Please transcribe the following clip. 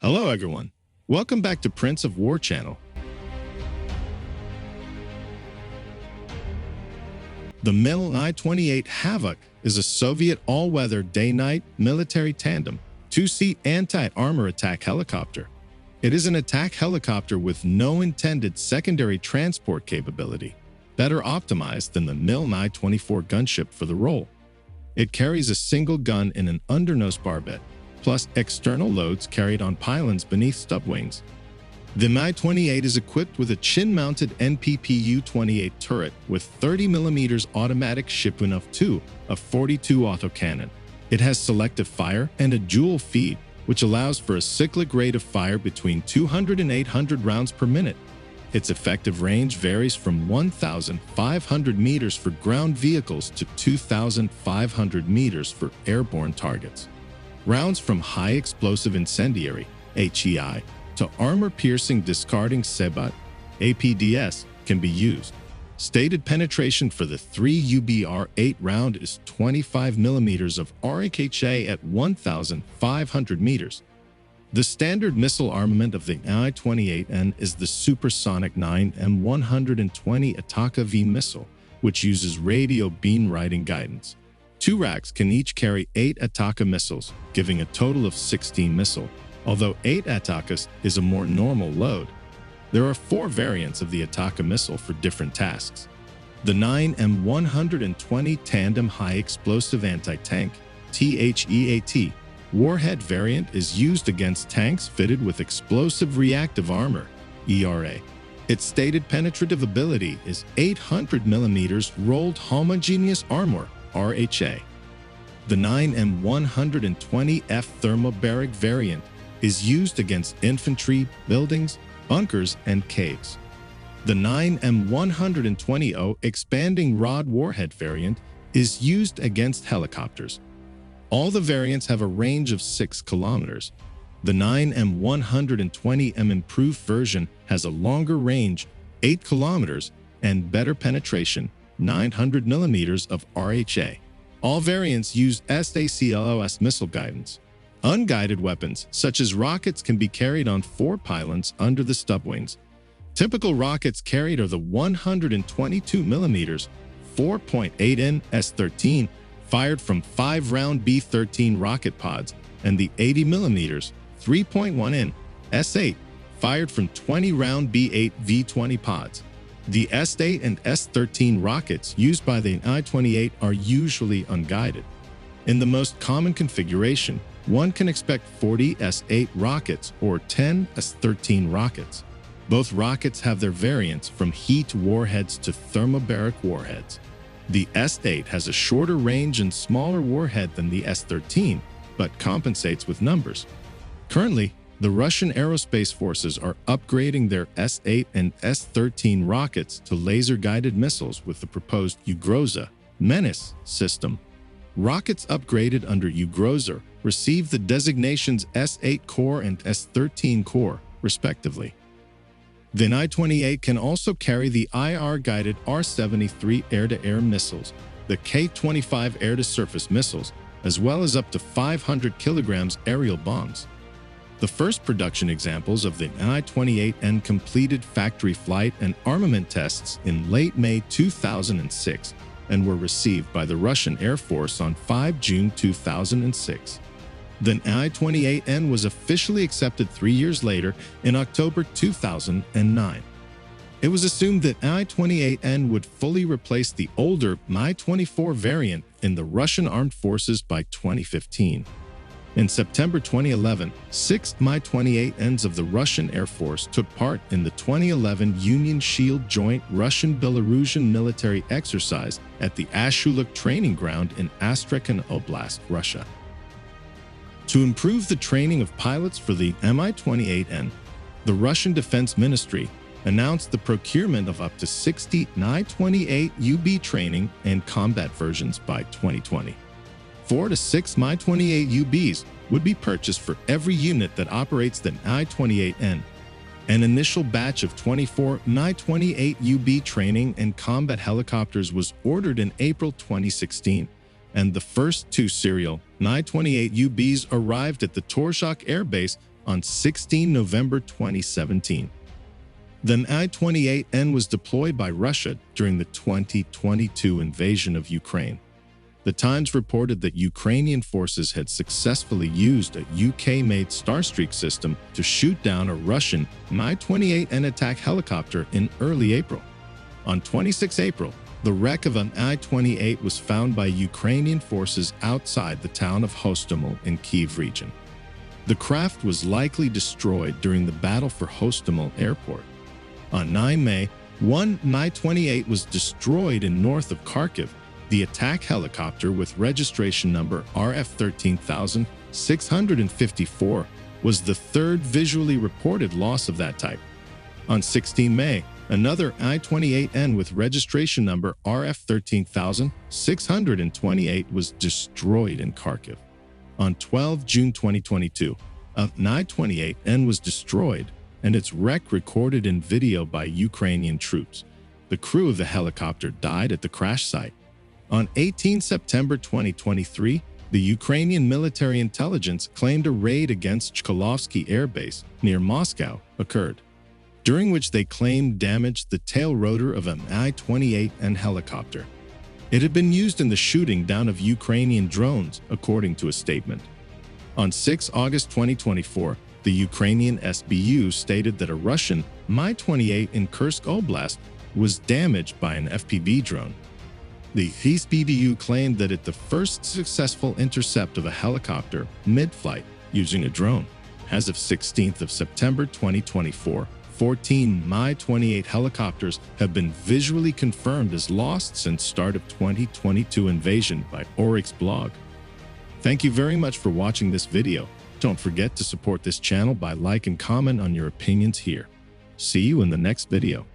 Hello everyone, welcome back to Prince of War channel. The Mil Mi-28 Havoc is a Soviet all-weather day-night military tandem, two-seat anti-armor attack helicopter. It is an attack helicopter with no intended secondary transport capability, better optimized than the Mil Mi-24 gunship for the role. It carries a single gun in an undernose barbette, plus external loads carried on pylons beneath stub wings. The Mi-28 is equipped with a chin-mounted NPPU-28 turret with 30mm automatic Shipwinov-2, a 42 autocannon. It has selective fire and a dual feed, which allows for a cyclic rate of fire between 200 and 800 rounds per minute. Its effective range varies from 1,500 meters for ground vehicles to 2,500 meters for airborne targets. Rounds from high explosive incendiary (HEI) to armor-piercing discarding SEBAT (APDS) can be used. Stated penetration for the 3UBR-8 round is 25 millimeters of RHA at 1,500 meters. The standard missile armament of the Mi-28N is the supersonic 9M120 Ataka V missile, which uses radio beam riding guidance. Two racks can each carry 8 Ataka missiles, giving a total of 16 missiles, although 8 Atakas is a more normal load. There are 4 variants of the Ataka missile for different tasks. The 9M120 Tandem High Explosive Anti-Tank (THEAT) warhead variant is used against tanks fitted with explosive reactive armor (ERA). Its stated penetrative ability is 800 millimeters rolled homogeneous armor (RHA). The 9M120F thermobaric variant is used against infantry, buildings, bunkers, and caves. The 9M120O expanding rod warhead variant is used against helicopters. All the variants have a range of 6 kilometers. The 9M120M improved version has a longer range, 8 kilometers, and better penetration, 900 millimeters of RHA. All variants use SACLOS missile guidance. Unguided weapons, such as rockets, can be carried on 4 pylons under the stub wings. Typical rockets carried are the 122 millimeters 4.8N S-13, fired from 5-round B-13 rocket pods, and the 80 millimeters 3.1N S-8, fired from 20-round B-8 V-20 pods. The S-8 and S-13 rockets used by the Mi-28 are usually unguided. In the most common configuration, one can expect 40 S-8 rockets or 10 S-13 rockets. Both rockets have their variants from heat warheads to thermobaric warheads. The S-8 has a shorter range and smaller warhead than the S-13, but compensates with numbers. Currently, the Russian aerospace forces are upgrading their S-8 and S-13 rockets to laser-guided missiles with the proposed Ugroza Menace system. Rockets upgraded under Ugroza receive the designations S-8 Core and S-13 Core, respectively. The Mi-28 can also carry the IR-guided R-73 air-to-air missiles, the K-25 air-to-surface missiles, as well as up to 500 kilograms aerial bombs. The first production examples of the Mi-28N completed factory flight and armament tests in late May 2006 and were received by the Russian Air Force on 5 June 2006. The Mi-28N was officially accepted 3 years later in October 2009. It was assumed that Mi-28N would fully replace the older Mi-24 variant in the Russian Armed Forces by 2015. In September 2011, 6 Mi-28Ns of the Russian Air Force took part in the 2011 Union Shield Joint Russian-Belarusian military exercise at the Ashuluk Training Ground in Astrakhan Oblast, Russia. To improve the training of pilots for the Mi-28N, the Russian Defense Ministry announced the procurement of up to 60 Mi-28UB training and combat versions by 2020. 4 to 6 Mi-28UBs would be purchased for every unit that operates the Mi-28N. An initial batch of 24 Mi-28UB training and combat helicopters was ordered in April 2016, and the first 2 serial Mi-28UBs arrived at the Torzhok Air Base on 16 November 2017. The Mi-28N was deployed by Russia during the 2022 invasion of Ukraine. The Times reported that Ukrainian forces had successfully used a UK-made Starstreak system to shoot down a Russian Mi-28N attack helicopter in early April. On 26 April, the wreck of an Mi-28 was found by Ukrainian forces outside the town of Hostomel in Kyiv region. The craft was likely destroyed during the battle for Hostomel Airport. On 9 May, one Mi-28 was destroyed in north of Kharkiv. The attack helicopter with registration number RF13654 was the third visually reported loss of that type. On 16 May, another Mi-28N with registration number RF13628 was destroyed in Kharkiv. On 12 June 2022, a Mi-28N was destroyed and its wreck recorded in video by Ukrainian troops. The crew of the helicopter died at the crash site. On 18 September 2023, the Ukrainian military intelligence claimed a raid against Chkalovsky Air Base near Moscow occurred, during which they claimed damaged the tail rotor of a Mi-28N helicopter. It had been used in the shooting down of Ukrainian drones, according to a statement. On 6 August 2024, the Ukrainian SBU stated that a Russian Mi-28 in Kursk Oblast was damaged by an FPV drone. The SBU claimed that it the first successful intercept of a helicopter mid-flight using a drone. As of 16th of September 2024, 14 Mi-28 helicopters have been visually confirmed as lost since start of 2022 invasion by Oryx blog. Thank you very much for watching this video. Don't forget to support this channel by like and comment on your opinions here. See you in the next video.